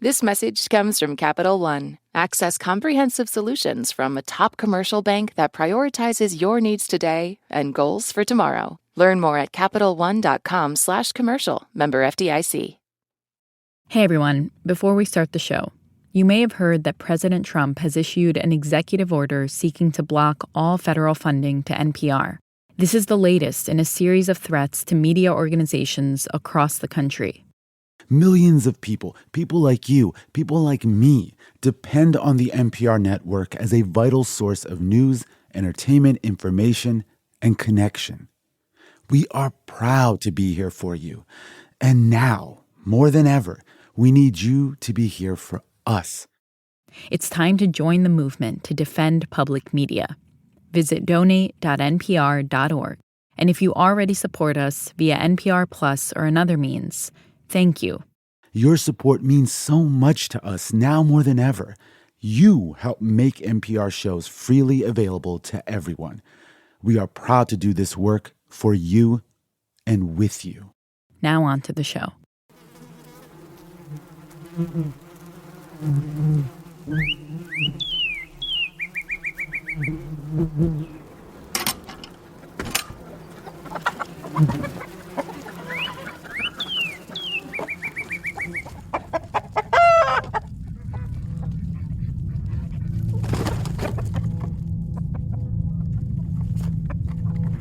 This message comes from Capital One. Access comprehensive solutions from a top commercial bank that prioritizes your needs today and goals for tomorrow. Learn more at CapitalOne.com/commercial. Member FDIC. Hey everyone, before we start the show, you may have heard that President Trump has issued an executive order seeking to block all federal funding to NPR. This is the latest in a series of threats to media organizations across the country. Millions of people like you, people like me, depend on the NPR network as a vital source of news, entertainment, information, and connection. We are proud to be here for you. And now, more than ever, we need you to be here for us. It's time to join the movement to defend public media. Visit donate.npr.org. And if you already support us via NPR Plus or another means, thank you. Your support means so much to us now more than ever. You help make NPR shows freely available to everyone. We are proud to do this work for you and with you. Now on to the show.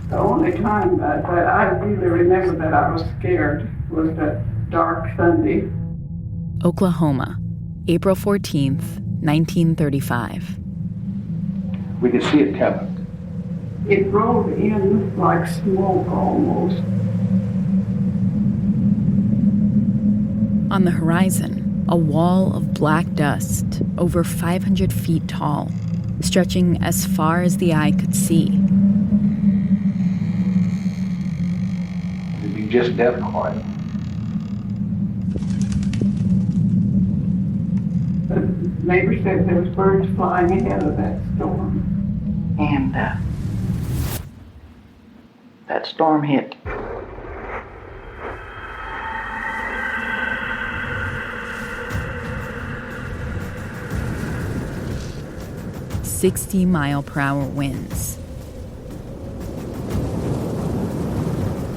The only time that I really remember that I was scared was that dark Sunday. Oklahoma, April 14th, 1935. We could see it coming. It rolled in like smoke almost. On the horizon, a wall of black dust over 500 feet tall, stretching as far as the eye could see. It'd be just death quiet. The neighbor said there was birds flying ahead of that storm. And that storm hit. "60-mile-per-hour winds.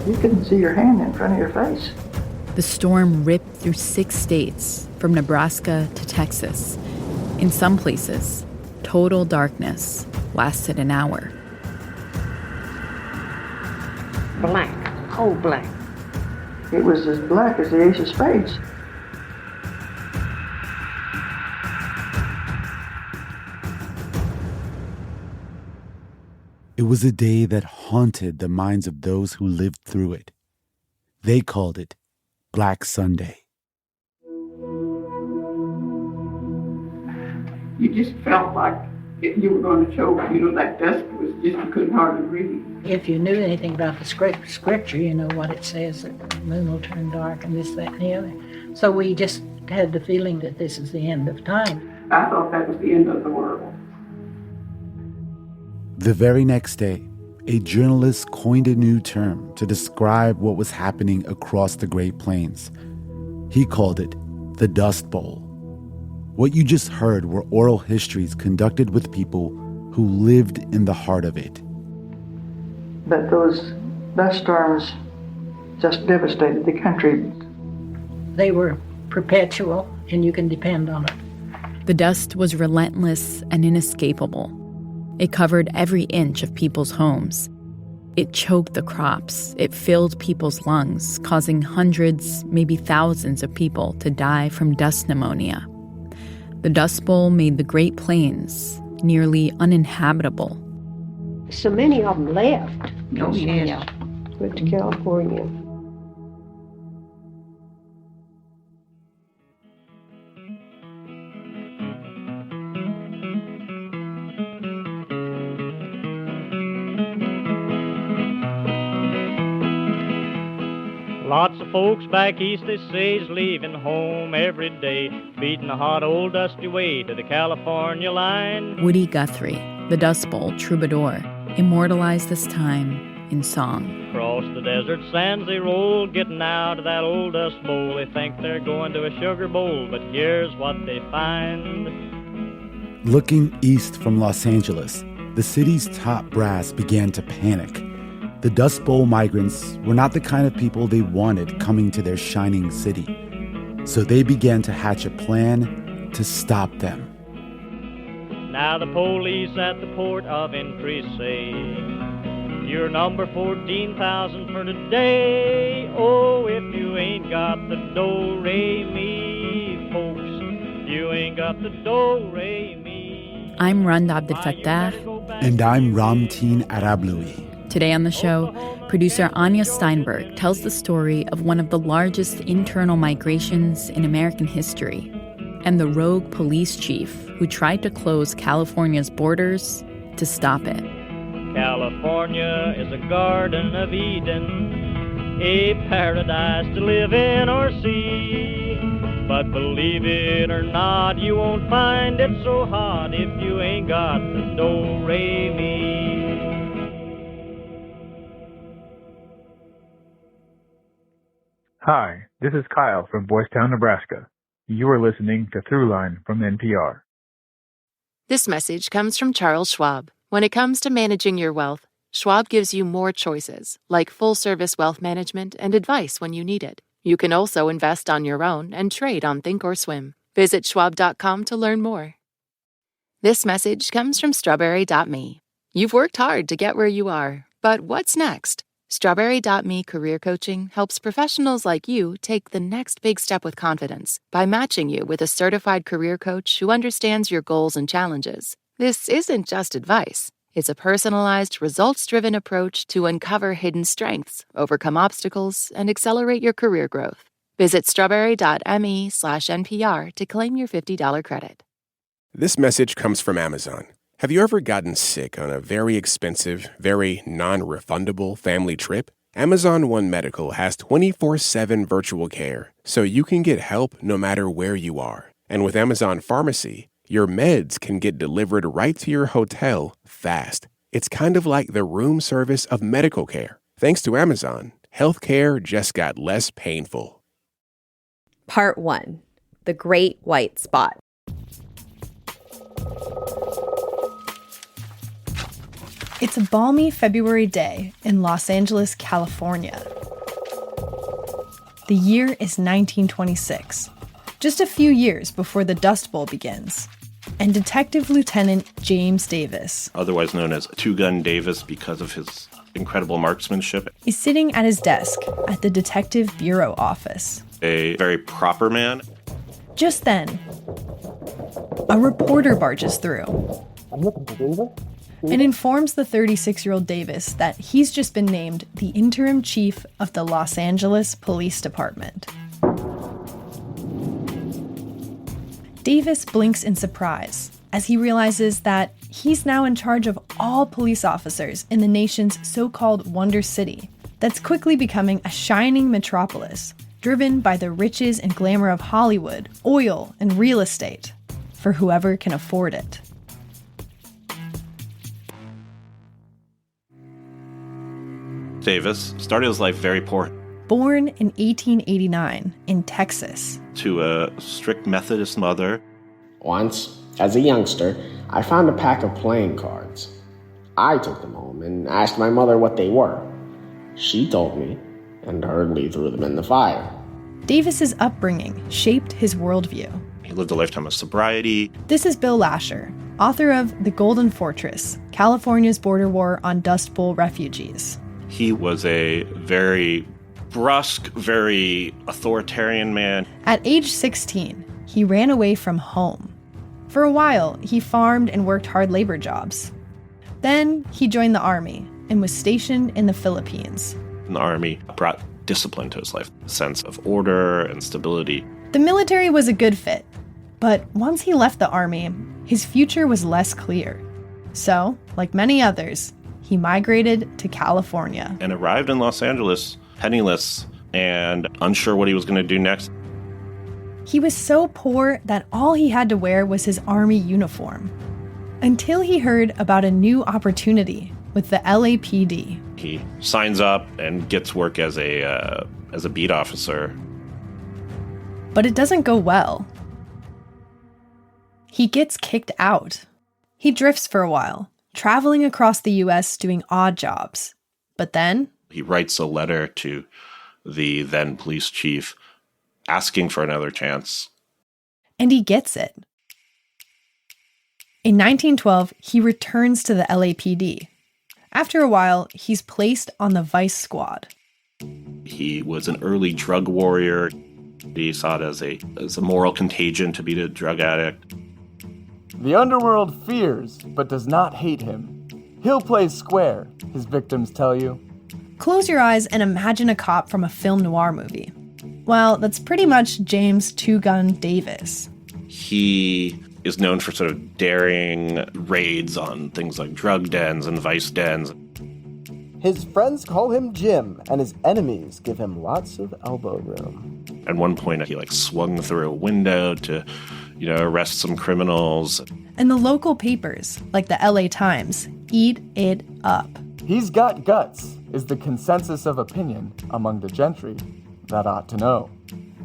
You couldn't see your hand in front of your face. The storm ripped through 6 states, from Nebraska to Texas. In some places, total darkness lasted an hour. Black, coal black. It was as black as the ace of spades. It was a day that haunted the minds of those who lived through it. They called it Black Sunday. You just felt like you were going to choke. You know, that dust was just, you couldn't hardly breathe. If you knew anything about the scripture, you know what it says, that the moon will turn dark and this, that, and the other. So we just had the feeling that this is the end of time. I thought that was the end of the world. The very next day, a journalist coined a new term to describe what was happening across the Great Plains. He called it the Dust Bowl. What you just heard were oral histories conducted with people who lived in the heart of it. But those dust storms just devastated the country. They were perpetual, and you can depend on it. The dust was relentless and inescapable. It covered every inch of people's homes. It choked the crops. It filled people's lungs, causing hundreds, maybe thousands of people to die from dust pneumonia. The Dust Bowl made the Great Plains nearly uninhabitable. So many of them left. Oh, yes. Went to California. Lots of folks back east, they say, is leaving home every day, beating the hot old dusty way to the California line. Woody Guthrie, the Dust Bowl troubadour, immortalized this time in song. Across the desert sands they roll, getting out of that old dust bowl. They think they're going to a sugar bowl, but here's what they find. Looking east from Los Angeles, the city's top brass began to panic. The Dust Bowl migrants were not the kind of people they wanted coming to their shining city. So they began to hatch a plan to stop them. Now the police at the port of entry say, you're number 14,000 for today. Oh, if you ain't got the do-re-mi, folks, you ain't got the do-re-mi. I'm Randa Abdel Fattah. And I'm Ramteen Arablouei. Today on the show, producer Anya Steinberg tells the story of one of the largest internal migrations in American history and the rogue police chief who tried to close California's borders to stop it. California is a garden of Eden, a paradise to live in or see. But believe it or not, you won't find it so hot if you ain't got the do-re-mi. Hi, this is Kyle from Boys Town, Nebraska. You are listening to Throughline from NPR. This message comes from Charles Schwab. When it comes to managing your wealth, Schwab gives you more choices, like full-service wealth management and advice when you need it. You can also invest on your own and trade on Thinkorswim. Visit schwab.com to learn more. This message comes from Strawberry.me. You've worked hard to get where you are, but what's next? Strawberry.me Career Coaching helps professionals like you take the next big step with confidence by matching you with a certified career coach who understands your goals and challenges. This isn't just advice. It's a personalized, results-driven approach to uncover hidden strengths, overcome obstacles, and accelerate your career growth. Visit strawberry.me/NPR to claim your $50 credit. This message comes from Amazon. Have you ever gotten sick on a very expensive, very non-refundable family trip? Amazon One Medical has 24/7 virtual care, so you can get help no matter where you are. And with Amazon Pharmacy, your meds can get delivered right to your hotel fast. It's kind of like the room service of medical care. Thanks to Amazon, healthcare just got less painful. Part 1. The Great White Spot. It's a balmy February day in Los Angeles, California. The year is 1926, just a few years before the Dust Bowl begins. And Detective Lieutenant James Davis, otherwise known as Two-Gun Davis because of his incredible marksmanship, is sitting at his desk at the Detective Bureau office. A very proper man. Just then, a reporter barges through and informs the 36-year-old Davis that he's just been named the interim chief of the Los Angeles Police Department. Davis blinks in surprise as he realizes that he's now in charge of all police officers in the nation's so-called Wonder City that's quickly becoming a shining metropolis, driven by the riches and glamour of Hollywood, oil, and real estate, for whoever can afford it. Davis started his life very poor. Born in 1889 in Texas. To a strict Methodist mother. Once, as a youngster, I found a pack of playing cards. I took them home and asked my mother what they were. She told me and hurriedly threw them in the fire. Davis's upbringing shaped his worldview. He lived a lifetime of sobriety. This is Bill Lasher, author of The Golden Fortress, California's Border War on Dust Bowl Refugees. He was a very brusque, very authoritarian man. At age 16, he ran away from home. For a while, he farmed and worked hard labor jobs. Then he joined the Army and was stationed in the Philippines. The Army brought discipline to his life, a sense of order and stability. The military was a good fit, but once he left the Army, his future was less clear. So, like many others, he migrated to California. And arrived in Los Angeles penniless and unsure what he was going to do next. He was so poor that all he had to wear was his Army uniform. Until he heard about a new opportunity with the LAPD. He signs up and gets work as a beat officer. But it doesn't go well. He gets kicked out. He drifts for a while, traveling across the U.S. doing odd jobs. But then he writes a letter to the then police chief asking for another chance. And he gets it. In 1912, he returns to the LAPD. After a while, he's placed on the Vice Squad. He was an early drug warrior. He saw it as a moral contagion to be a drug addict. The underworld fears, but does not hate him. He'll play square, his victims tell you. Close your eyes and imagine a cop from a film noir movie. Well, that's pretty much James Two Gun Davis. He is known for sort of daring raids on things like drug dens and vice dens. His friends call him Jim, and his enemies give him lots of elbow room. At one point, he swung through a window to, arrest some criminals. And the local papers, like the LA Times, eat it up. He's got guts, is the consensus of opinion among the gentry that ought to know.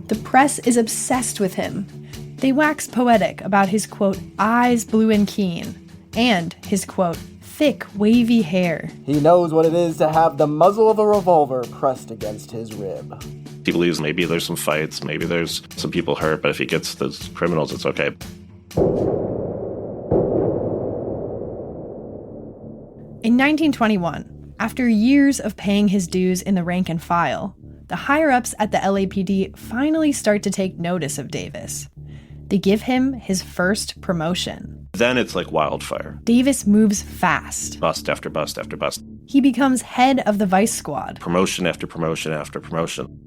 The press is obsessed with him. They wax poetic about his, quote, eyes blue and keen, and his, quote, thick, wavy hair. He knows what it is to have the muzzle of a revolver pressed against his rib. He believes maybe there's some fights, maybe there's some people hurt, but if he gets those criminals, it's okay. In 1921, after years of paying his dues in the rank and file, the higher-ups at the LAPD finally start to take notice of Davis. They give him his first promotion. Then it's like wildfire. Davis moves fast. Bust after bust after bust. He becomes head of the Vice Squad. Promotion after promotion after promotion.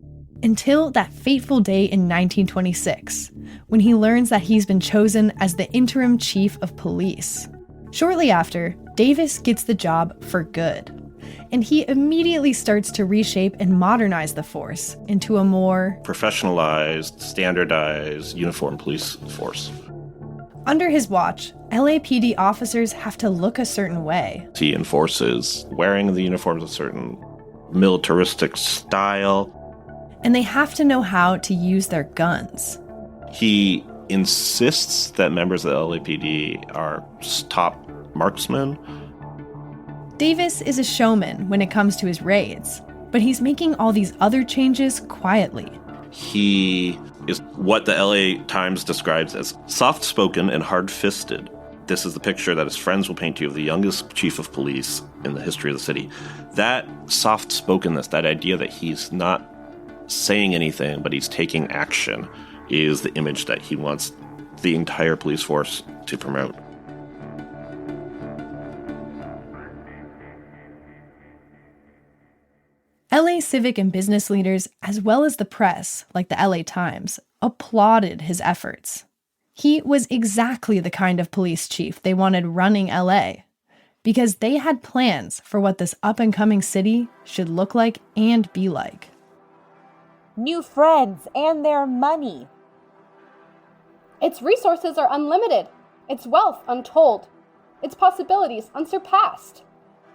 Until that fateful day in 1926, when he learns that he's been chosen as the interim chief of police. Shortly after, Davis gets the job for good. And he immediately starts to reshape and modernize the force into a more professionalized, standardized, uniformed police force. Under his watch, LAPD officers have to look a certain way. He enforces wearing the uniforms a certain militaristic style. And they have to know how to use their guns. He insists that members of the LAPD are top marksmen. Davis is a showman when it comes to his raids, but he's making all these other changes quietly. He is what the LA Times describes as soft-spoken and hard-fisted. This is the picture that his friends will paint to you of the youngest chief of police in the history of the city. That soft-spokenness, that idea that he's not saying anything, but he's taking action, is the image that he wants the entire police force to promote. LA civic and business leaders, as well as the press, like the LA Times, applauded his efforts. He was exactly the kind of police chief they wanted running LA, because they had plans for what this up-and-coming city should look like and be like. New friends and their money. Its resources are unlimited, its wealth untold, its possibilities unsurpassed.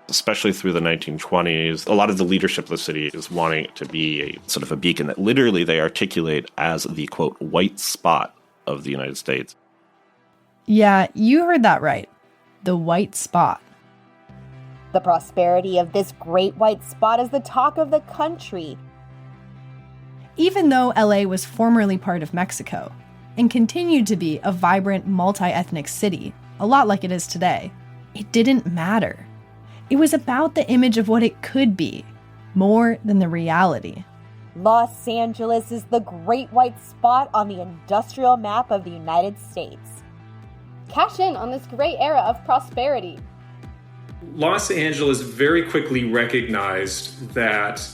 Especially through the 1920s, a lot of the leadership of the city is wanting it to be a sort of a beacon that literally they articulate as the, quote, white spot of the United States. Yeah, you heard that right. The white spot. The prosperity of this great white spot is the talk of the country. Even though LA was formerly part of Mexico and continued to be a vibrant multi-ethnic city, a lot like it is today, it didn't matter. It was about the image of what it could be, more than the reality. Los Angeles is the great white spot on the industrial map of the United States. Cash in on this great era of prosperity. Los Angeles very quickly recognized that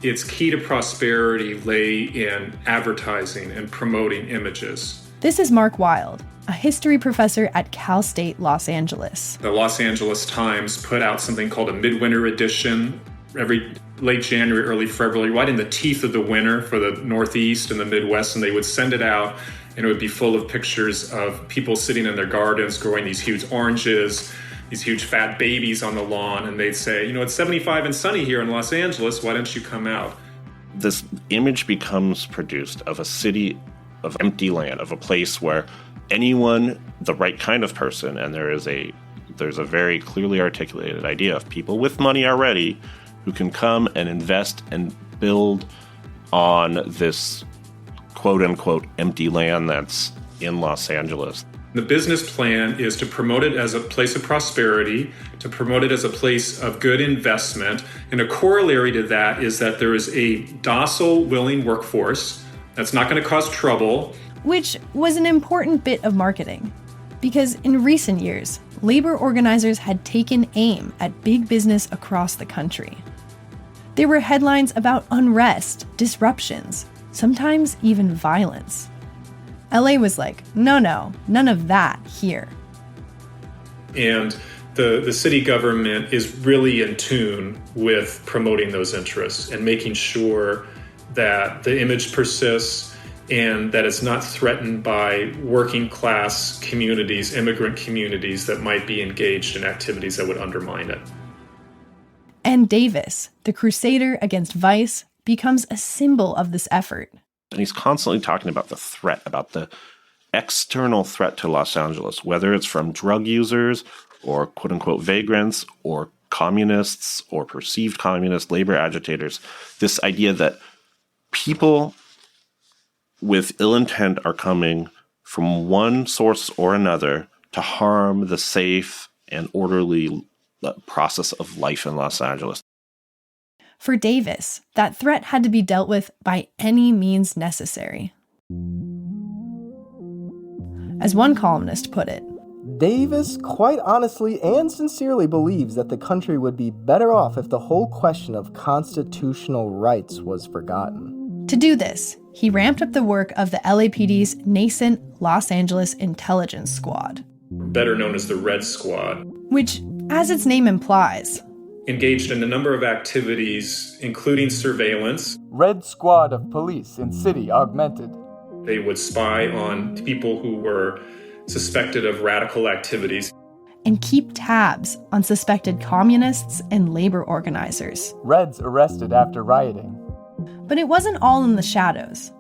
its key to prosperity lay in advertising and promoting images. This is Mark Wild, a history professor at Cal State Los Angeles. The Los Angeles Times put out something called a midwinter edition every late January, early February, right in the teeth of the winter for the Northeast and the Midwest, and they would send it out, and it would be full of pictures of people sitting in their gardens growing these huge oranges, these huge fat babies on the lawn, and they'd say, it's 75 and sunny here in Los Angeles, why don't you come out? This image becomes produced of a city of empty land, of a place where anyone, the right kind of person, and there's a very clearly articulated idea of people with money already who can come and invest and build on this quote-unquote empty land that's in Los Angeles. The business plan is to promote it as a place of prosperity, to promote it as a place of good investment, and a corollary to that is that there is a docile, willing workforce that's not going to cause trouble. Which was an important bit of marketing, because in recent years, labor organizers had taken aim at big business across the country. There were headlines about unrest, disruptions, sometimes even violence. LA was like, no, none of that here. And the city government is really in tune with promoting those interests and making sure that the image persists and that it's not threatened by working class communities, immigrant communities that might be engaged in activities that would undermine it. And Davis, the crusader against vice, becomes a symbol of this effort. And he's constantly talking about the threat, about the external threat to Los Angeles, whether it's from drug users or quote-unquote vagrants or communists or perceived communist labor agitators. This idea that people with ill intent are coming from one source or another to harm the safe and orderly process of life in Los Angeles. For Davis, that threat had to be dealt with by any means necessary. As one columnist put it, Davis quite honestly and sincerely believes that the country would be better off if the whole question of constitutional rights was forgotten. To do this, he ramped up the work of the LAPD's nascent Los Angeles Intelligence Squad. Better known as the Red Squad. Which, as its name implies, engaged in a number of activities, including surveillance. Red Squad of Police in City augmented. They would spy on people who were suspected of radical activities. And keep tabs on suspected communists and labor organizers. Reds arrested after rioting. But it wasn't all in the shadows.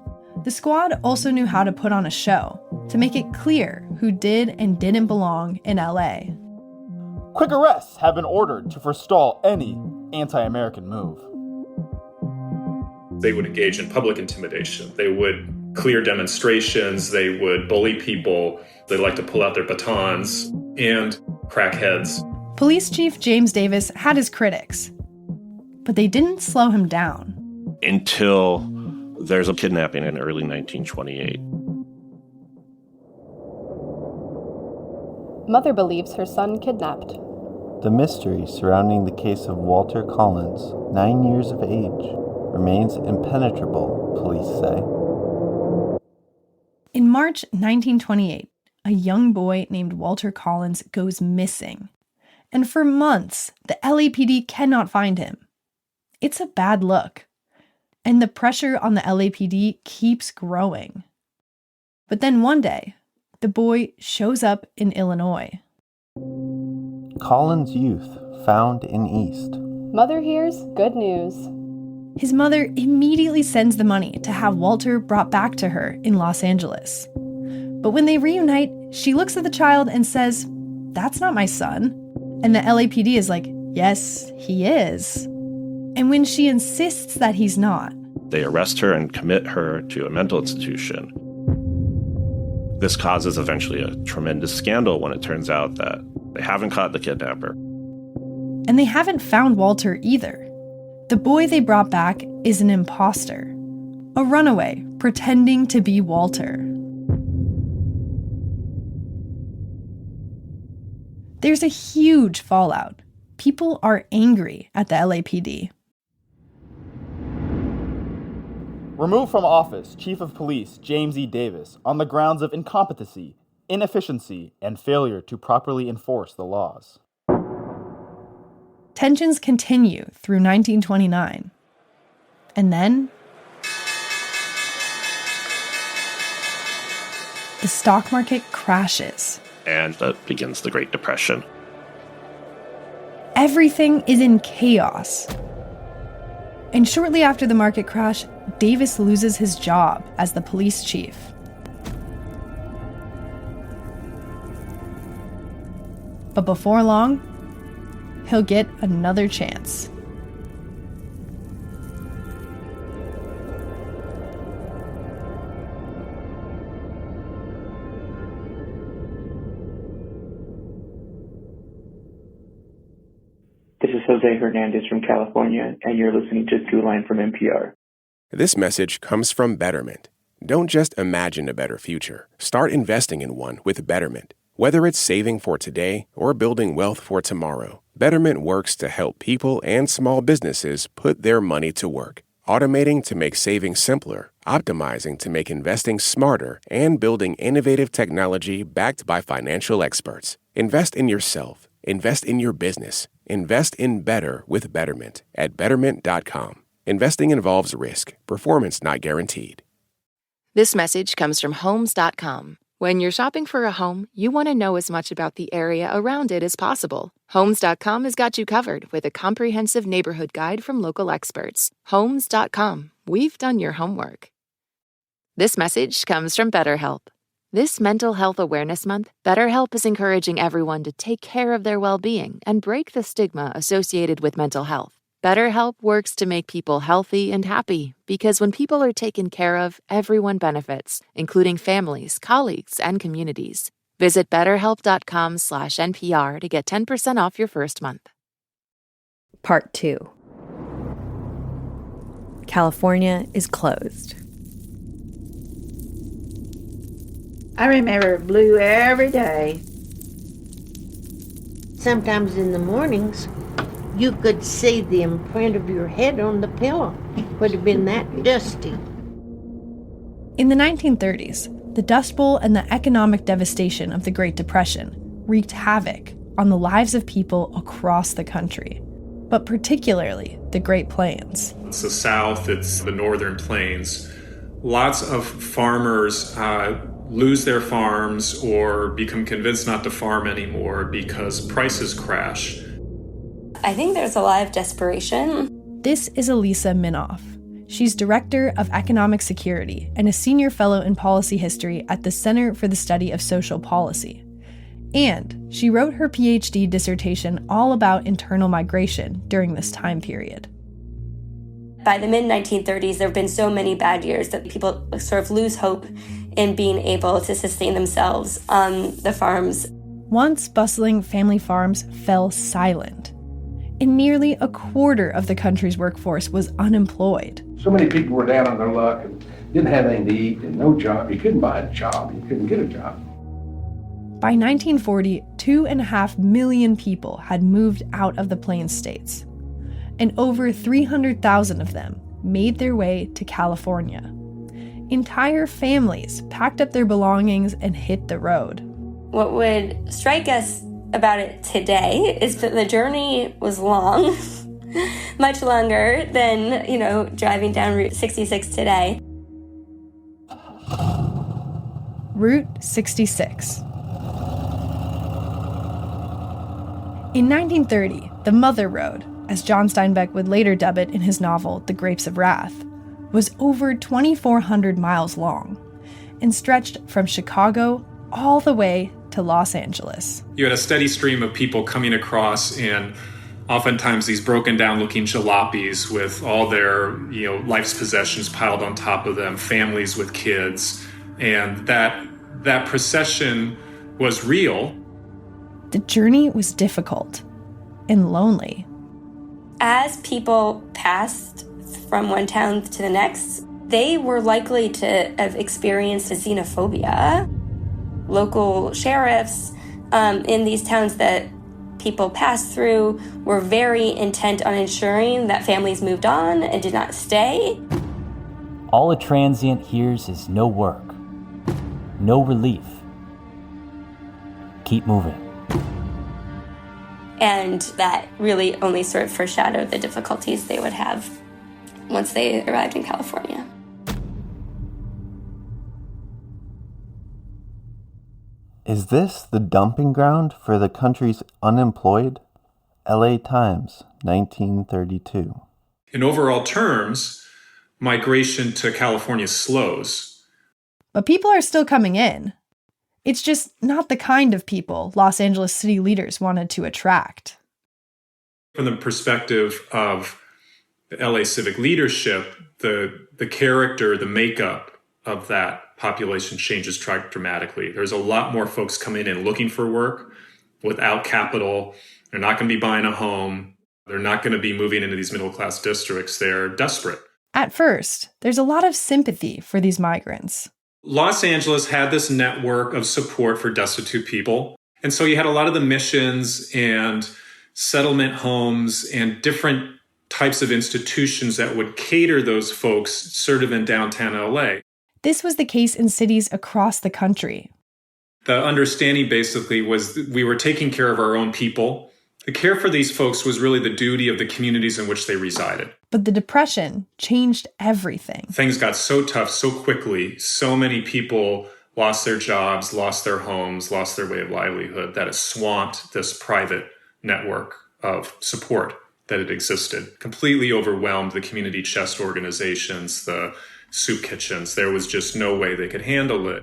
The squad also knew how to put on a show, to make it clear who did and didn't belong in LA. Quick arrests have been ordered to forestall any anti-American move. They would engage in public intimidation. They would clear demonstrations. They would bully people. They like to pull out their batons and crack heads. Police Chief James Davis had his critics, but they didn't slow him down. Until there's a kidnapping in early 1928. Mother believes her son kidnapped. The mystery surrounding the case of Walter Collins, 9 years of age, remains impenetrable, police say. In March 1928, a young boy named Walter Collins goes missing. And for months, the LAPD cannot find him. It's a bad look. And the pressure on the LAPD keeps growing. But then one day, the boy shows up in Illinois. Collins' youth found in East. Mother hears good news. His mother immediately sends the money to have Walter brought back to her in Los Angeles. But when they reunite, she looks at the child and says, "That's not my son." And the LAPD is like, "Yes, he is." And when she insists that he's not, they arrest her and commit her to a mental institution. This causes eventually a tremendous scandal when it turns out that they haven't caught the kidnapper. And they haven't found Walter either. The boy they brought back is an imposter, a runaway pretending to be Walter. There's a huge fallout. People are angry at the LAPD. Removed from office, Chief of Police James E. Davis on the grounds of incompetency, inefficiency, and failure to properly enforce the laws. Tensions continue through 1929. And then the stock market crashes. And that begins the Great Depression. Everything is in chaos. And shortly after the market crash, Davis loses his job as the police chief. But before long, he'll get another chance. This is Jose Hernandez from California, and you're listening to Throughline from NPR. This message comes from Betterment. Don't just imagine a better future. Start investing in one with Betterment. Whether it's saving for today or building wealth for tomorrow, Betterment works to help people and small businesses put their money to work. Automating to make saving simpler, optimizing to make investing smarter, and building innovative technology backed by financial experts. Invest in yourself. Invest in your business. Invest in better with Betterment at Betterment.com. Investing involves risk. Performance not guaranteed. This message comes from Homes.com. When you're shopping for a home, you want to know as much about the area around it as possible. Homes.com has got you covered with a comprehensive neighborhood guide from local experts. Homes.com. We've done your homework. This message comes from BetterHelp. This Mental Health Awareness Month, BetterHelp is encouraging everyone to take care of their well-being and break the stigma associated with mental health. BetterHelp works to make people healthy and happy because when people are taken care of, everyone benefits, including families, colleagues, and communities. Visit BetterHelp.com/NPR to get 10% off your first month. Part 2. California is closed. I remember it blew every day. Sometimes in the mornings, you could see the imprint of your head on the pillow. It would have been that dusty. In the 1930s, the Dust Bowl and the economic devastation of the Great Depression wreaked havoc on the lives of people across the country, but particularly the Great Plains. It's the South, it's the Northern Plains. Lots of farmers lose their farms or become convinced not to farm anymore because prices crash. I think there's a lot of desperation. This is Elisa Minoff. She's Director of Economic Security and a Senior Fellow in Policy History at the Center for the Study of Social Policy. And she wrote her PhD dissertation all about internal migration during this time period. By the mid-1930s, there have been so many bad years that people sort of lose hope in being able to sustain themselves on the farms. Once bustling family farms fell silent, and nearly a quarter of the country's workforce was unemployed. So many people were down on their luck and didn't have anything to eat and no job. You couldn't buy a job. You couldn't get a job. By 1940, 2.5 million people had moved out of the Plains states, and over 300,000 of them made their way to California. Entire families packed up their belongings and hit the road. What would strike us about it today is that the journey was long, much longer than, driving down Route 66 today. Route 66. In 1930, the Mother Road, as John Steinbeck would later dub it in his novel The Grapes of Wrath, was over 2,400 miles long and stretched from Chicago all the way to Los Angeles. You had a steady stream of people coming across, and oftentimes these broken down looking jalopies with all their life's possessions piled on top of them, families with kids, and that procession was real. The journey was difficult and lonely. As people passed from one town to the next, they were likely to have experienced a xenophobia. Local sheriffs in these towns that people passed through were very intent on ensuring that families moved on and did not stay. All a transient hears is no work, no relief. Keep moving. And that really only sort of foreshadowed the difficulties they would have once they arrived in California. Is this the dumping ground for the country's unemployed? LA Times, 1932. In overall terms, migration to California slows. But people are still coming in. It's just not the kind of people Los Angeles city leaders wanted to attract. From the perspective of the LA civic leadership, the character, the makeup of that population changes dramatically. There's a lot more folks coming in looking for work without capital. They're not going to be buying a home. They're not going to be moving into these middle-class districts. They're desperate. At first, there's a lot of sympathy for these migrants. Los Angeles had this network of support for destitute people. And so you had a lot of the missions and settlement homes and different types of institutions that would cater those folks sort of in downtown LA. This was the case in cities across the country. The understanding basically was that we were taking care of our own people. The care for these folks was really the duty of the communities in which they resided. But the Depression changed everything. Things got so tough so quickly. So many people lost their jobs, lost their homes, lost their way of livelihood, that it swamped this private network of support that had existed. Completely overwhelmed the community chest organizations, the soup kitchens. There was just no way they could handle it.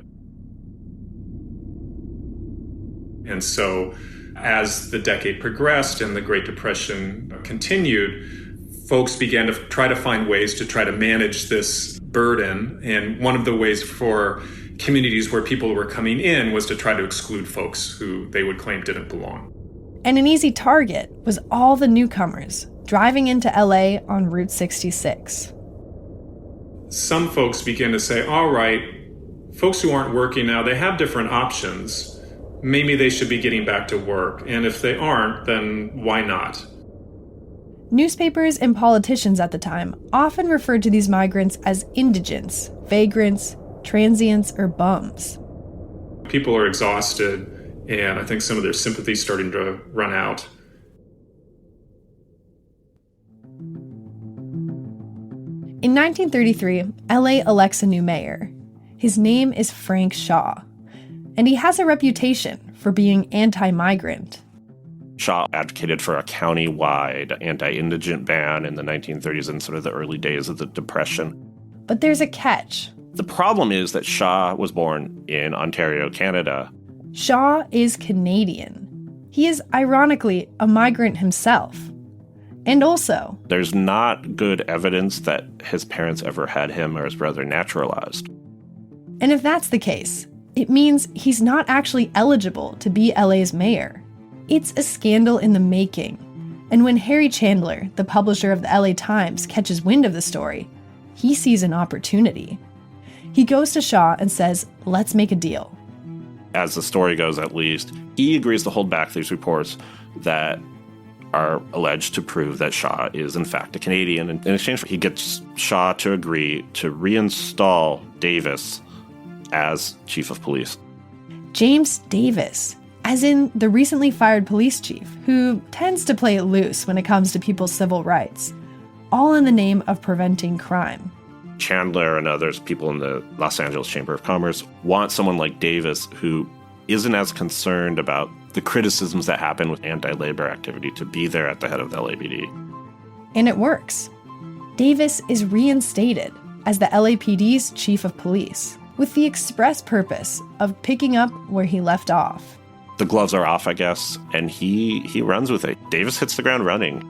And so as the decade progressed and the Great Depression continued, folks began to try to find ways to try to manage this burden. And one of the ways for communities where people were coming in was to try to exclude folks who they would claim didn't belong. And an easy target was all the newcomers driving into LA on Route 66. Some folks began to say, all right, folks who aren't working now, they have different options. Maybe they should be getting back to work. And if they aren't, then why not? Newspapers and politicians at the time often referred to these migrants as indigents, vagrants, transients, or bums. People are exhausted, and I think some of their sympathy is starting to run out. In 1933, LA elects a new mayor. His name is Frank Shaw, and he has a reputation for being anti-migrant. Shaw advocated for a county-wide anti-indigent ban in the 1930s and sort of the early days of the Depression. But there's a catch. The problem is that Shaw was born in Ontario, Canada. Shaw is Canadian. He is, ironically, a migrant himself. And also, there's not good evidence that his parents ever had him or his brother naturalized. And if that's the case, it means he's not actually eligible to be LA's mayor. It's a scandal in the making. And when Harry Chandler, the publisher of the LA Times, catches wind of the story, he sees an opportunity. He goes to Shaw and says, let's make a deal. As the story goes, at least, he agrees to hold back these reports that are alleged to prove that Shaw is, in fact, a Canadian. And in exchange, he gets Shaw to agree to reinstall Davis as chief of police. James Davis, as in the recently fired police chief, who tends to play it loose when it comes to people's civil rights, all in the name of preventing crime. Chandler and others, people in the Los Angeles Chamber of Commerce, want someone like Davis who isn't as concerned about the criticisms that happen with anti-labor activity to be there at the head of the LAPD. And it works. Davis is reinstated as the LAPD's chief of police, with the express purpose of picking up where he left off. The gloves are off, I guess, and he runs with it. Davis hits the ground running.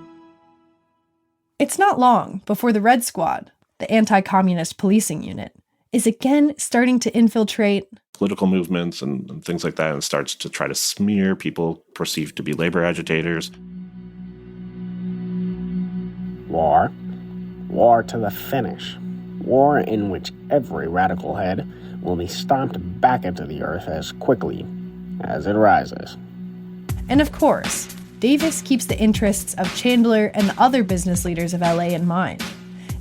It's not long before the Red Squad, the anti-communist policing unit, is again starting to infiltrate political movements and things like that, and starts to try to smear people perceived to be labor agitators. War. War to the finish. War in which every radical head will be stomped back into the earth as quickly as it rises. And of course, Davis keeps the interests of Chandler and the other business leaders of LA in mind.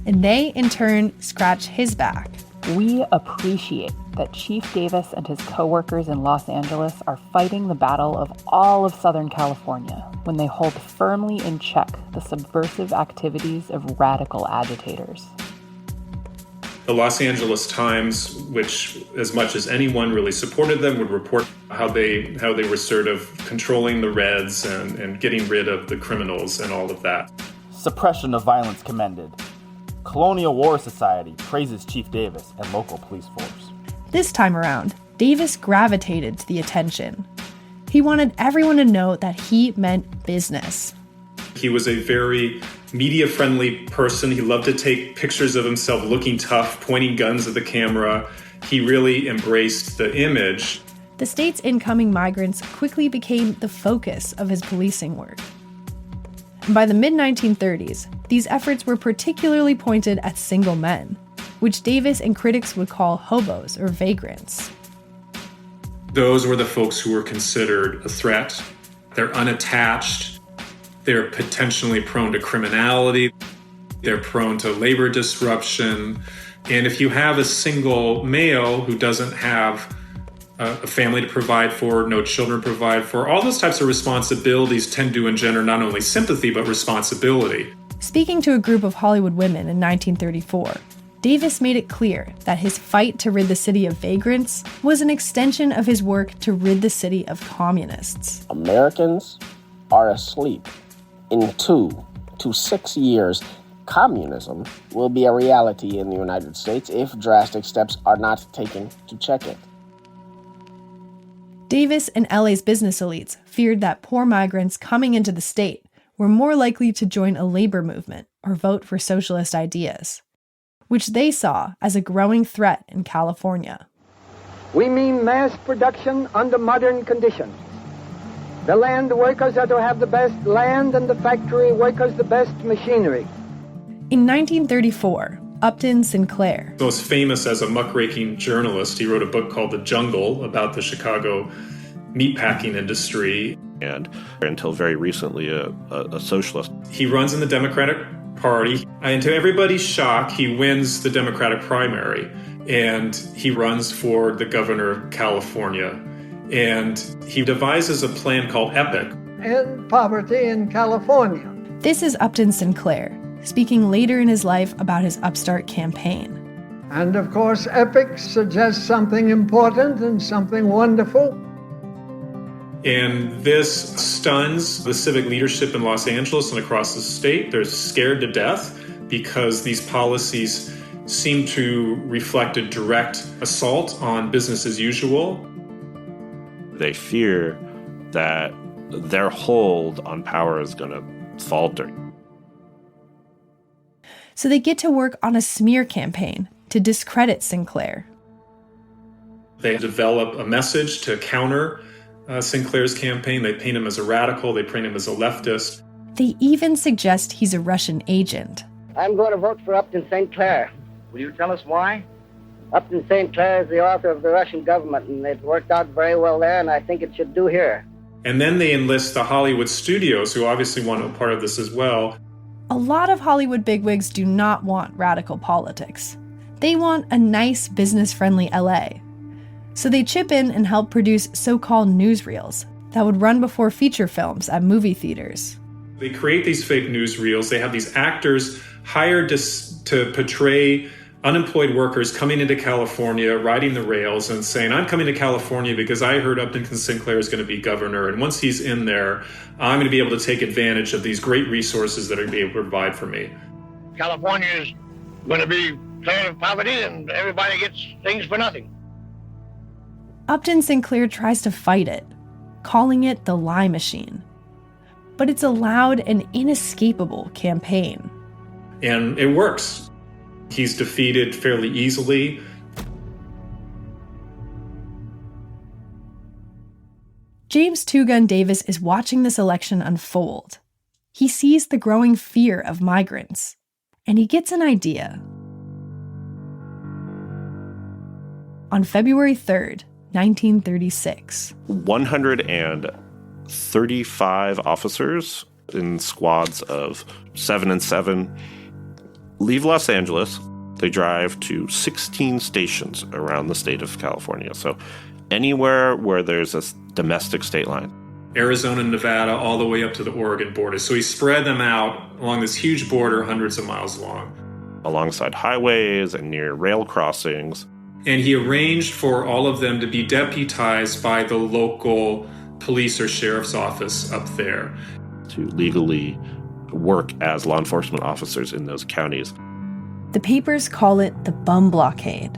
And they, in turn, scratch his back. We appreciate that Chief Davis and his co-workers in Los Angeles are fighting the battle of all of Southern California when they hold firmly in check the subversive activities of radical agitators. The Los Angeles Times, which as much as anyone really supported them, would report how they were sort of controlling the Reds and getting rid of the criminals and all of that. Suppression of violence commended. Colonial War Society praises Chief Davis and local police force. This time around, Davis gravitated to the attention. He wanted everyone to know that he meant business. He was a very media-friendly person. He loved to take pictures of himself looking tough, pointing guns at the camera. He really embraced the image. The state's incoming migrants quickly became the focus of his policing work. And by the mid-1930s, these efforts were particularly pointed at single men, which Davis and critics would call hobos or vagrants. Those were the folks who were considered a threat. They're unattached. They're potentially prone to criminality. They're prone to labor disruption. And if you have a single male who doesn't have a family to provide for, no children to provide for, all those types of responsibilities tend to engender not only sympathy, but responsibility. Speaking to a group of Hollywood women in 1934, Davis made it clear that his fight to rid the city of vagrants was an extension of his work to rid the city of communists. Americans are asleep. In 2 to 6 years, communism will be a reality in the United States if drastic steps are not taken to check it. Davis and LA's business elites feared that poor migrants coming into the state were more likely to join a labor movement or vote for socialist ideas, which they saw as a growing threat in California. We mean mass production under modern conditions. The land workers are to have the best land and the factory workers the best machinery. In 1934, Upton Sinclair, Most famous as a muckraking journalist, he wrote a book called The Jungle about the Chicago meatpacking industry. And until very recently, a socialist. He runs in the Democratic Party, and to everybody's shock, he wins the Democratic primary, and he runs for the governor of California. And he devises a plan called EPIC. End poverty in California. This is Upton Sinclair, speaking later in his life about his upstart campaign. And of course, EPIC suggests something important and something wonderful. And this stuns the civic leadership in Los Angeles and across the state. They're scared to death because these policies seem to reflect a direct assault on business as usual. They fear that their hold on power is going to falter. So they get to work on a smear campaign to discredit Sinclair. They develop a message to counter Sinclair's campaign. They paint him as a radical. They paint him as a leftist. They even suggest he's a Russian agent. I'm going to vote for Upton St. Clair. Will you tell us why? Upton St. Clair is the author of the Russian government, and it worked out very well there, and I think it should do here. And then they enlist the Hollywood studios, who obviously want a part of this as well. A lot of Hollywood bigwigs do not want radical politics. They want a nice, business-friendly LA. So they chip in and help produce so-called newsreels that would run before feature films at movie theaters. They create these fake newsreels. They have these actors hired to portray unemployed workers coming into California, riding the rails and saying, I'm coming to California because I heard Upton Sinclair is going to be governor. And once he's in there, I'm going to be able to take advantage of these great resources that are going to be able to provide for me. California is going to be cleared of poverty and everybody gets things for nothing. Upton Sinclair tries to fight it, calling it the lie machine. But it's a loud and inescapable campaign. And it works. He's defeated fairly easily. James Two Gun Davis is watching this election unfold. He sees the growing fear of migrants, and he gets an idea. On February 3rd, 1936, 135 officers in squads of 7 and 7 leave Los Angeles. They drive to 16 stations around the state of California. So anywhere where there's a domestic state line. Arizona, Nevada, all the way up to the Oregon border. So he spread them out along this huge border, hundreds of miles long. alongside highways and near rail crossings. And he arranged for all of them to be deputized by the local police or sheriff's office up there, to legally work as law enforcement officers in those counties. The papers call it the bum blockade.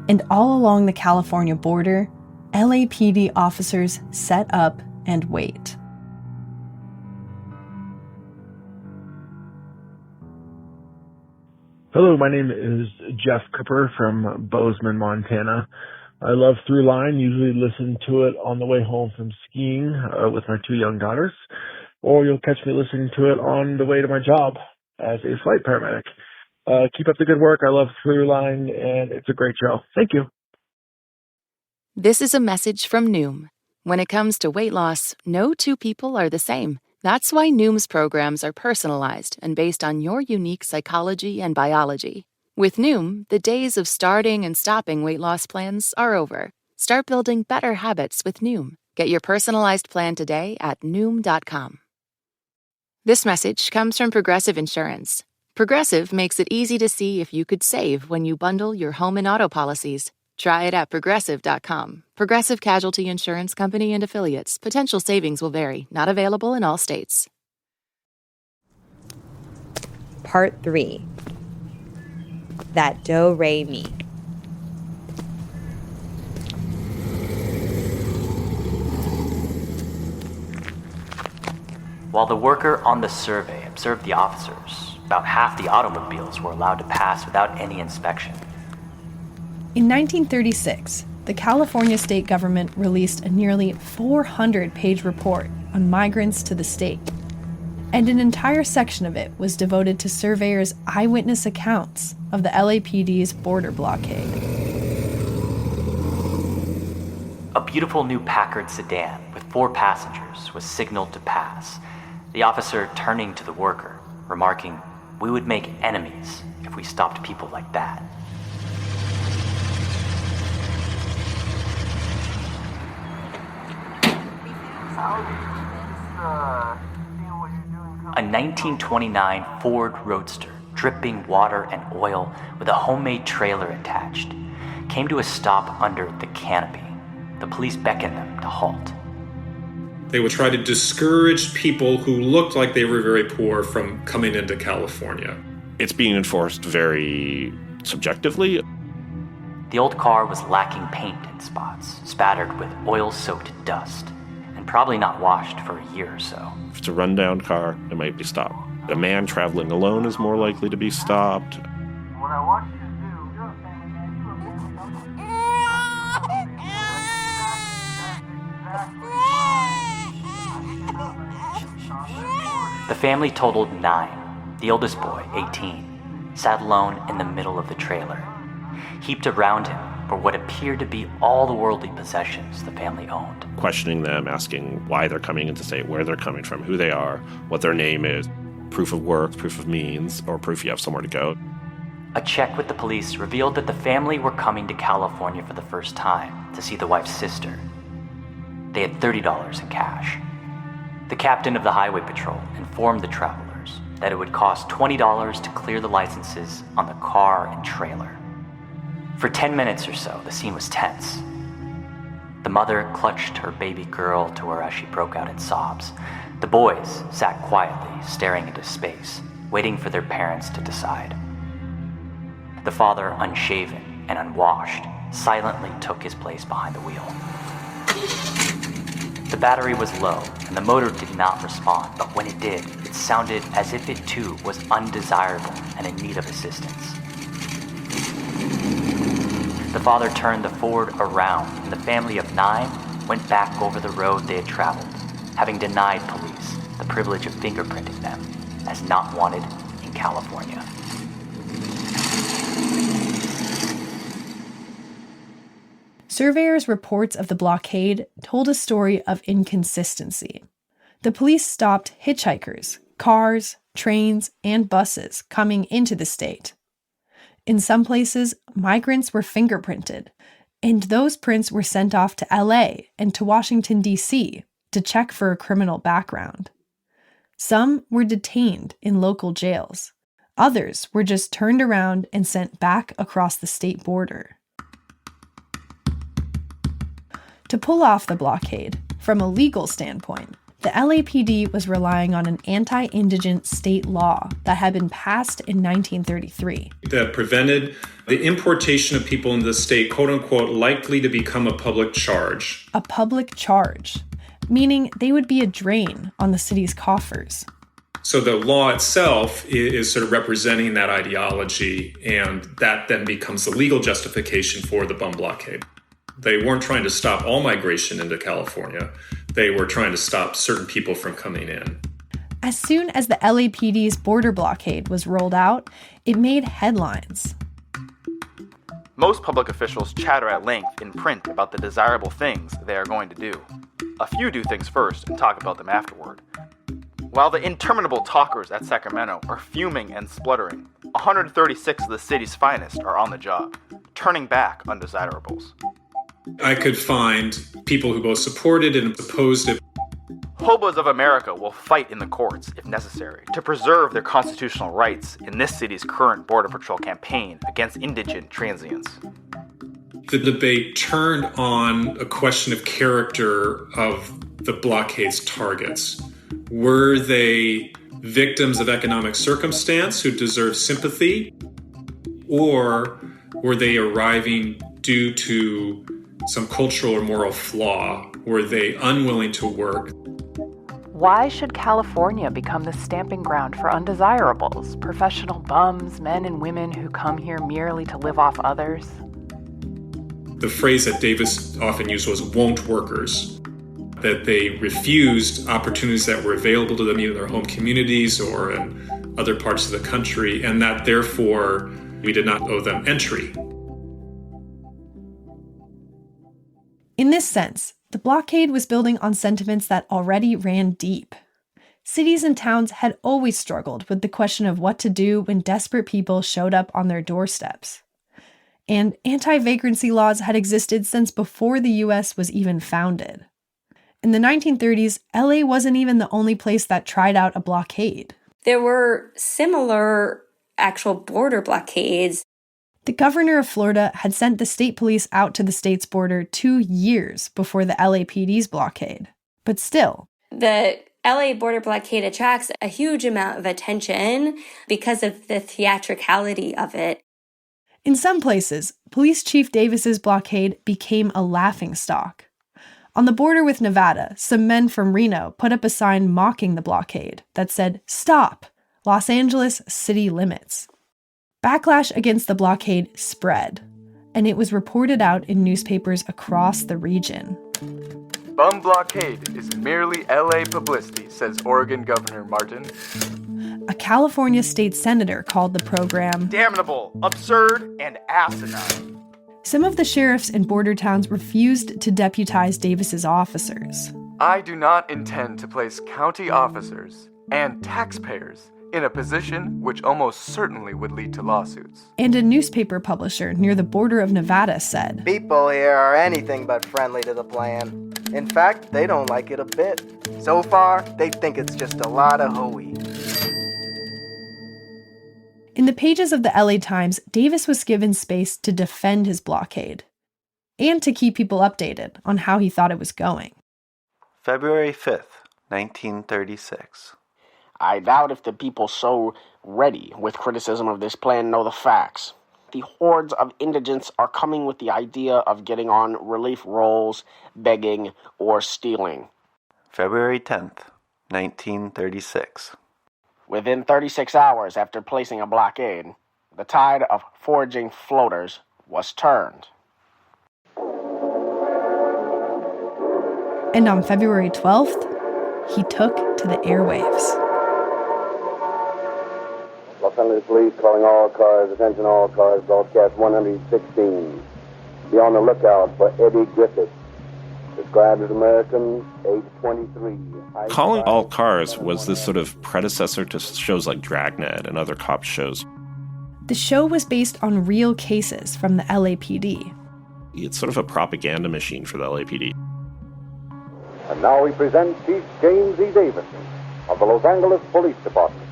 And all along the California border, LAPD officers set up and wait. Hello, my name is Jeff Cooper from Bozeman, Montana. I love Throughline, usually listen to it on the way home from skiing with my 2 young daughters, or you'll catch me listening to it on the way to my job as a flight paramedic. Keep up the good work. I love Throughline, and it's a great show. Thank you. This is a message from Noom. When it comes to weight loss, no 2 people are the same. That's why Noom's programs are personalized and based on your unique psychology and biology. With Noom, the days of starting and stopping weight loss plans are over. Start building better habits with Noom. Get your personalized plan today at Noom.com. This message comes from Progressive Insurance. Progressive makes it easy to see if you could save when you bundle your home and auto policies. Try it at Progressive.com. Progressive Casualty Insurance Company and Affiliates. Potential savings will vary. Not available in all states. Part 3. That do-re-mi. While the worker on the survey observed the officers, about half the automobiles were allowed to pass without any inspection. In 1936, the California state government released a nearly 400-page report on migrants to the state. And an entire section of it was devoted to surveyors' eyewitness accounts of the LAPD's border blockade. A beautiful new Packard sedan with 4 passengers was signaled to pass, the officer turning to the worker, remarking, "We would make enemies if we stopped people like that." A 1929 Ford Roadster, dripping water and oil with a homemade trailer attached, came to a stop under the canopy. The police beckoned them to halt. They would try to discourage people who looked like they were very poor from coming into California. It's being enforced very subjectively. The old car was lacking paint in spots, spattered with oil-soaked dust, and probably not washed for a year or so. If it's a rundown car, it might be stopped. A man traveling alone is more likely to be stopped. What I want you to do, you're a The family totaled 9, the oldest boy, 18, sat alone in the middle of the trailer. Heaped around him were what appeared to be all the worldly possessions the family owned. Questioning them, asking why they're coming into state, where they're coming from, who they are, what their name is, proof of work, proof of means, or proof you have somewhere to go. A check with the police revealed that the family were coming to California for the first time to see the wife's sister. They had $30 in cash. The captain of the highway patrol informed the travelers that it would cost $20 to clear the licenses on the car and trailer. For 10 minutes or so, the scene was tense. The mother clutched her baby girl to her as she broke out in sobs. The boys sat quietly, staring into space, waiting for their parents to decide. The father, unshaven and unwashed, silently took his place behind the wheel. The battery was low, and the motor did not respond, but when it did, it sounded as if it too was undesirable and in need of assistance. The father turned the Ford around, and the family of 9 went back over the road they had traveled, having denied police the privilege of fingerprinting them as not wanted in California. Surveyors' reports of the blockade told a story of inconsistency. The police stopped hitchhikers, cars, trains, and buses coming into the state. In some places, migrants were fingerprinted, and those prints were sent off to LA and to Washington, D.C. to check for a criminal background. Some were detained in local jails. Others were just turned around and sent back across the state border. To pull off the blockade, from a legal standpoint, the LAPD was relying on an anti-indigent state law that had been passed in 1933. That prevented the importation of people into the state, quote unquote, likely to become a public charge. A public charge, meaning they would be a drain on the city's coffers. So the law itself is sort of representing that ideology, and that then becomes the legal justification for the bum blockade. They weren't trying to stop all migration into California. They were trying to stop certain people from coming in. As soon as the LAPD's border blockade was rolled out, it made headlines. Most public officials chatter at length in print about the desirable things they are going to do. A few do things first and talk about them afterward. While the interminable talkers at Sacramento are fuming and spluttering, 136 of the city's finest are on the job, turning back undesirables. I could find people who both supported and opposed it. Hobos of America will fight in the courts, if necessary, to preserve their constitutional rights in this city's current Border Patrol campaign against indigent transients. The debate turned on a question of character of the blockade's targets. Were they victims of economic circumstance who deserved sympathy, or were they arriving due to some cultural or moral flaw? Were they unwilling to work? Why should California become the stamping ground for undesirables, professional bums, men and women who come here merely to live off others? The phrase that Davis often used was "won't workers," that they refused opportunities that were available to them either in their home communities or in other parts of the country, and that therefore we did not owe them entry. In this sense, the blockade was building on sentiments that already ran deep. Cities and towns had always struggled with the question of what to do when desperate people showed up on their doorsteps. And anti-vagrancy laws had existed since before the US was even founded. In the 1930s, LA wasn't even the only place that tried out a blockade. There were similar actual border blockades. The governor of Florida had sent the state police out to the state's border 2 years before the LAPD's blockade. But still, The LA border blockade attracts a huge amount of attention because of the theatricality of it. in some places, Police Chief Davis's blockade became a laughingstock. On the border with Nevada, some men from Reno put up a sign mocking the blockade that said, "Stop! Los Angeles city limits." Backlash against the blockade spread, and it was reported out in newspapers across the region. Bum blockade is merely LA publicity, says Oregon Governor Martin. A California state senator called the program damnable, absurd, and asinine. Some of the sheriffs in border towns refused to deputize Davis's officers. I do not intend to place county officers and taxpayers in a position which almost certainly would lead to lawsuits. And a newspaper publisher near the border of Nevada said, "People here are anything but friendly to the plan. In fact, they don't like it a bit. So far, they think it's just a lot of hooey." In the pages of the LA Times, Davis was given space to defend his blockade and to keep people updated on how he thought it was going. February 5th, 1936. I doubt if the people so ready with criticism of this plan know the facts. The hordes of indigents are coming with the idea of getting on relief rolls, begging, or stealing. February 10th, 1936. Within 36 hours after placing a blockade, the tide of foraging floaters was turned. And on February 12th, he took to the airwaves. Los Angeles Police calling all cars, attention all cars, broadcast 116. Be on the lookout for Eddie Griffith, described as American, age 23. Calling All Cars was this sort of predecessor to shows like Dragnet and other cop shows. The show was based on real cases from the LAPD. It's sort of a propaganda machine for the LAPD. And now we present Chief James E. Davis, of the Los Angeles Police Department.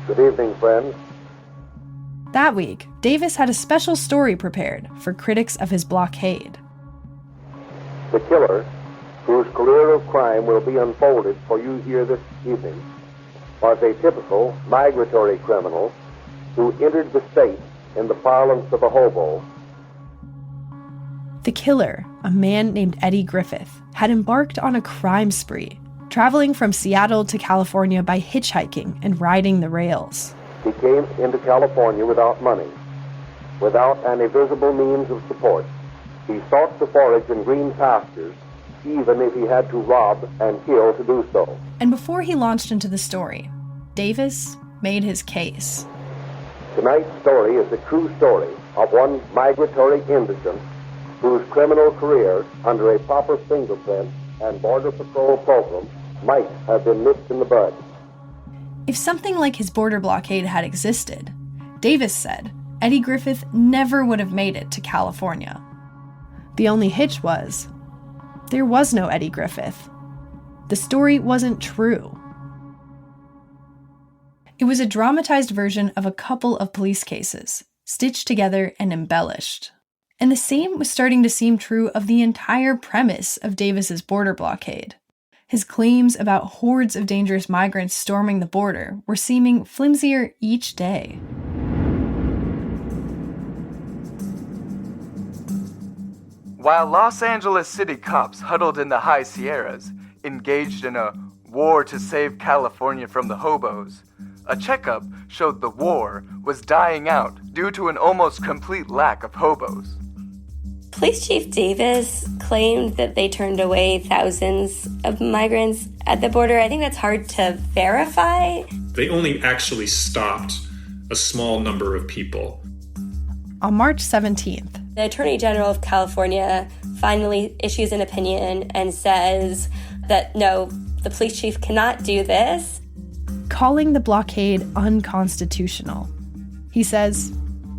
Good evening, friends. That week, Davis had a special story prepared for critics of his blockade. The killer, whose career of crime will be unfolded for you here this evening, was a typical migratory criminal who entered the state in the parlance of a hobo. The killer, a man named Eddie Griffith, had embarked on a crime spree, traveling from Seattle to California by hitchhiking and riding the rails. He came into California without money, without any visible means of support. He sought to forage in green pastures, even if he had to rob and kill to do so. And before he launched into the story, Davis made his case. Tonight's story is the true story of one migratory indigent whose criminal career under a proper fingerprint and Border Patrol program might have been nipped in the bud. If something like his border blockade had existed, Davis said Eddie Griffith never would have made it to California. The only hitch was, there was no Eddie Griffith. The story wasn't true. It was a dramatized version of a couple of police cases, stitched together and embellished. And the same was starting to seem true of the entire premise of Davis's border blockade. His claims about hordes of dangerous migrants storming the border were seeming flimsier each day. While Los Angeles City cops huddled in the high Sierras, engaged in a war to save California from the hobos, a checkup showed the war was dying out due to an almost complete lack of hobos. Police Chief Davis claimed that they turned away thousands of migrants at the border. I think that's hard to verify. They only actually stopped a small number of people. On March 17th, the Attorney General of California finally issues an opinion and says that no, the police chief cannot do this, calling the blockade unconstitutional. He says,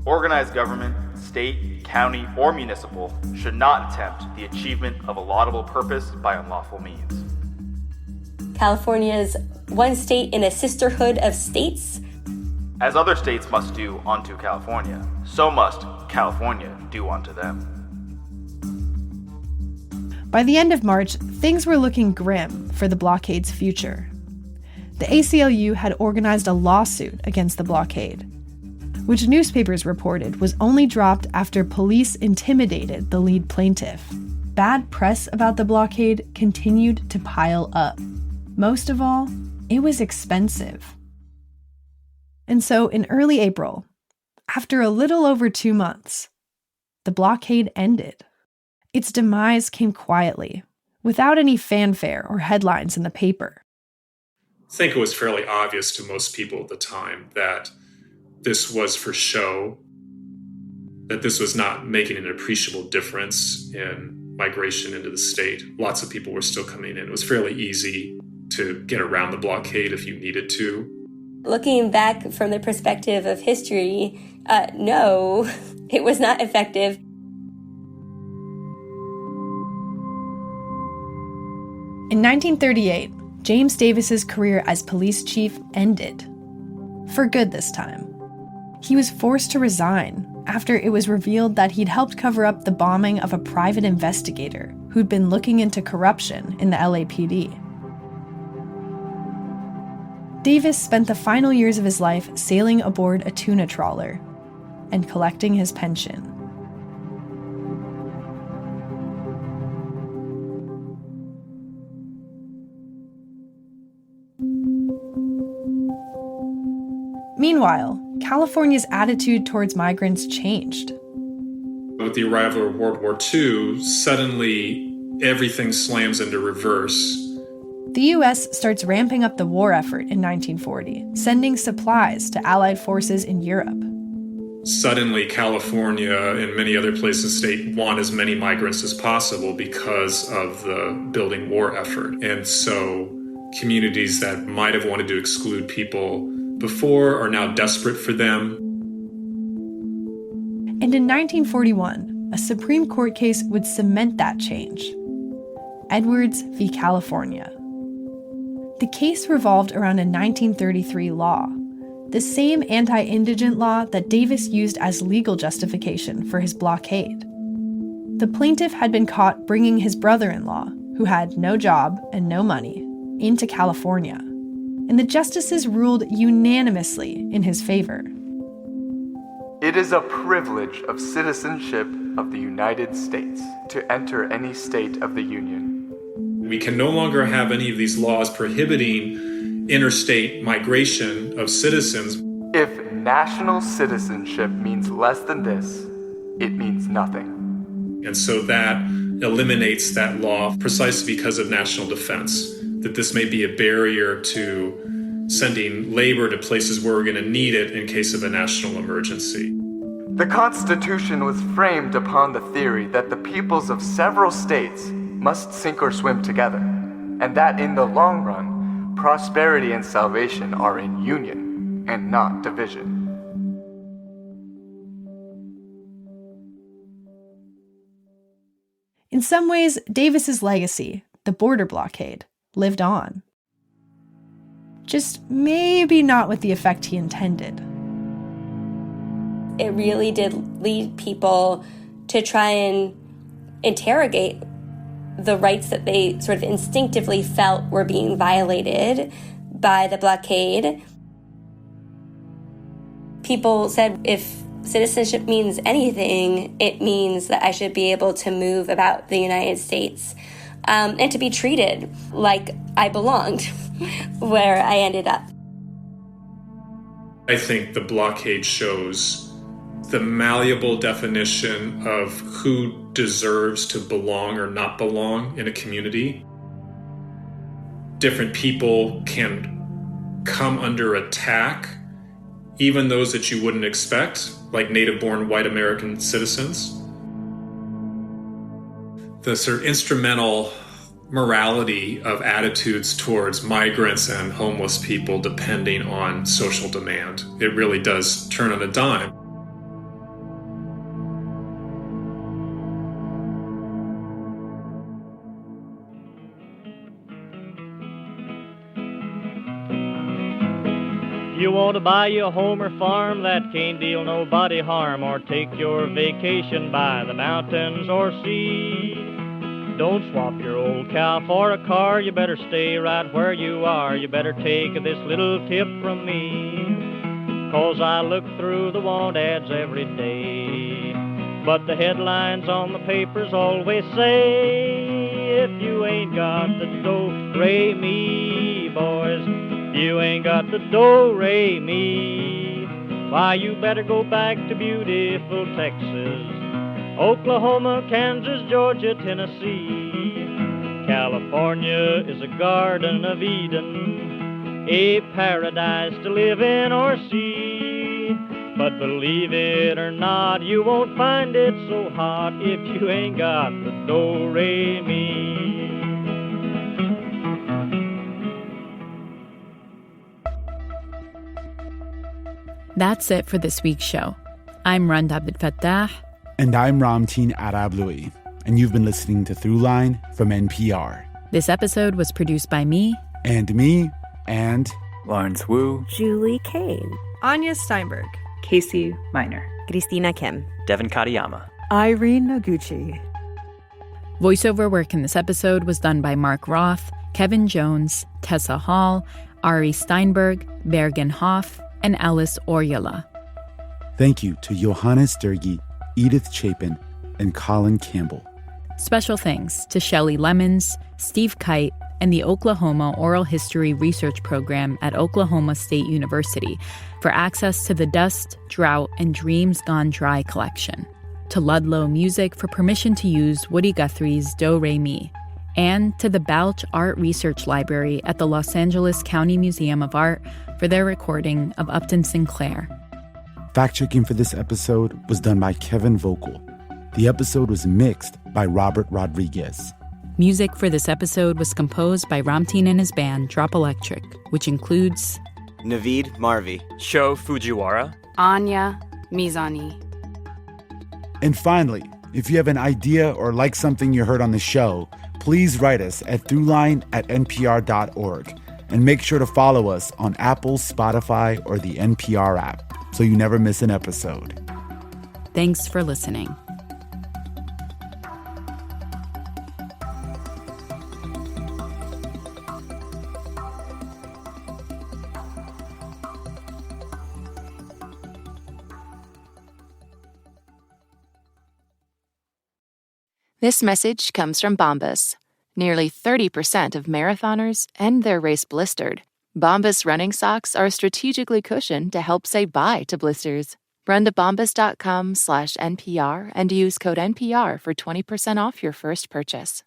organized government, state, county, or municipal, should not attempt the achievement of a laudable purpose by unlawful means. California's one state in a sisterhood of states. As other states must do unto California, so must California do unto them. By the end of March, things were looking grim for the blockade's future. The ACLU had organized a lawsuit against the blockade, which newspapers reported was only dropped after police intimidated the lead plaintiff. Bad press about the blockade continued to pile up. Most of all, it was expensive. And so in early April, after a little over 2 months, the blockade ended. Its demise came quietly, without any fanfare or headlines in the paper. I think it was fairly obvious to most people at the time that this was for show, that this was not making an appreciable difference in migration into the state. Lots of people were still coming in. It was fairly easy to get around the blockade if you needed to. Looking back from the perspective of history, no, it was not effective. In 1938, James Davis's career as police chief ended. For good this time. He was forced to resign after it was revealed that he'd helped cover up the bombing of a private investigator who'd been looking into corruption in the LAPD. Davis spent the final years of his life sailing aboard a tuna trawler and collecting his pension. Meanwhile, California's attitude towards migrants changed. With the arrival of World War II, suddenly everything slams into reverse. The U.S. starts ramping up the war effort in 1940, sending supplies to Allied forces in Europe. Suddenly, California and many other places in the state want as many migrants as possible because of the building war effort. And so communities that might have wanted to exclude people before are now desperate for them. And in 1941, a Supreme Court case would cement that change. Edwards v. California. The case revolved around a 1933 law, the same anti-indigent law that Davis used as legal justification for his blockade. The plaintiff had been caught bringing his brother-in-law, who had no job and no money, into California, and the justices ruled unanimously in his favor. It is a privilege of citizenship of the United States to enter any state of the Union. We can no longer have any of these laws prohibiting interstate migration of citizens. If national citizenship means less than this, it means nothing. And so that eliminates that law precisely because of national defense, that this may be a barrier to sending labor to places where we're going to need it in case of a national emergency. The Constitution was framed upon the theory that the peoples of several states must sink or swim together, and that in the long run, prosperity and salvation are in union and not division. In some ways, Davis's legacy, the border blockade, lived on. Just maybe not with the effect he intended. It really did lead people to try and interrogate the rights that they sort of instinctively felt were being violated by the blockade. People said, if citizenship means anything, it means that I should be able to move about the United States and to be treated like I belonged where I ended up. I think the blockade shows the malleable definition of who deserves to belong or not belong in a community. Different people can come under attack, even those that you wouldn't expect, like native-born white American citizens. The sort of instrumental morality of attitudes towards migrants and homeless people depending on social demand. It really does turn on a dime. You want to buy you a home or farm that can't deal nobody harm, or take your vacation by the mountains or sea. Don't swap your old cow for a car, you better stay right where you are. You better take this little tip from me, 'cause I look through the want ads every day. But the headlines on the papers always say, if you ain't got the do-re-mi, boys, you ain't got the do-re-mi, why, you better go back to beautiful Texas, Oklahoma, Kansas, Georgia, Tennessee. California is a garden of Eden, a paradise to live in or see. But believe it or not, you won't find it so hot if you ain't got the do-re-mi. That's it for this week's show. I'm Rand Abdel-Fattah. And I'm Ramteen Arablouei. And you've been listening to Throughline from NPR. This episode was produced by me. And me. And Lawrence Wu. Julie Kane. Anya Steinberg. Casey Miner. Christina Kim. Devin Katayama. Irene Noguchi. Voiceover work in this episode was done by Mark Roth, Kevin Jones, Tessa Hall, Ari Steinberg, Bergen Hoff, and Alice Oriola. Thank you to Johannes Dergi, Edith Chapin, and Colin Campbell. Special thanks to Shelley Lemons, Steve Kite, and the Oklahoma Oral History Research Program at Oklahoma State University for access to the Dust, Drought, and Dreams Gone Dry collection, to Ludlow Music for permission to use Woody Guthrie's Do-Re-Mi, and to the Balch Art Research Library at the Los Angeles County Museum of Art for their recording of Upton Sinclair. Fact-checking for this episode was done by Kevin Vogel. The episode was mixed by Robert Rodriguez. Music for this episode was composed by Ramteen and his band Drop Electric, which includes Naveed Marvi, Sho Fujiwara, Anya Mizani. And finally, if you have an idea or like something you heard on the show, please write us at throughline@npr.org. And make sure to follow us on Apple, Spotify, or the NPR app so you never miss an episode. Thanks for listening. This message comes from Bombas. Nearly 30% of marathoners end their race blistered. Bombas running socks are strategically cushioned to help say bye to blisters. Run to bombas.com/NPR and use code NPR for 20% off your first purchase.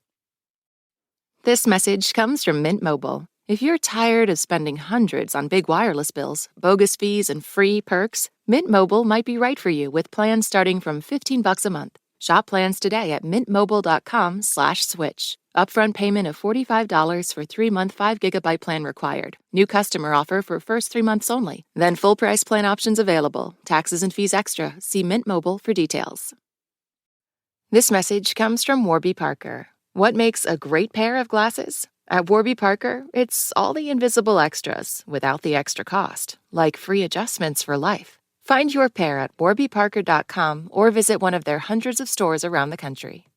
This message comes from Mint Mobile. If you're tired of spending hundreds on big wireless bills, bogus fees, and free perks, Mint Mobile might be right for you with plans starting from $15 a month. Shop plans today at mintmobile.com/switch. Upfront payment of $45 for 3-month 5GB plan required. New customer offer for first 3 months only. Then full price plan options available. Taxes and fees extra. See Mint Mobile for details. This message comes from Warby Parker. What makes a great pair of glasses? At Warby Parker, it's all the invisible extras without the extra cost, like free adjustments for life. Find your pair at warbyparker.com or visit one of their hundreds of stores around the country.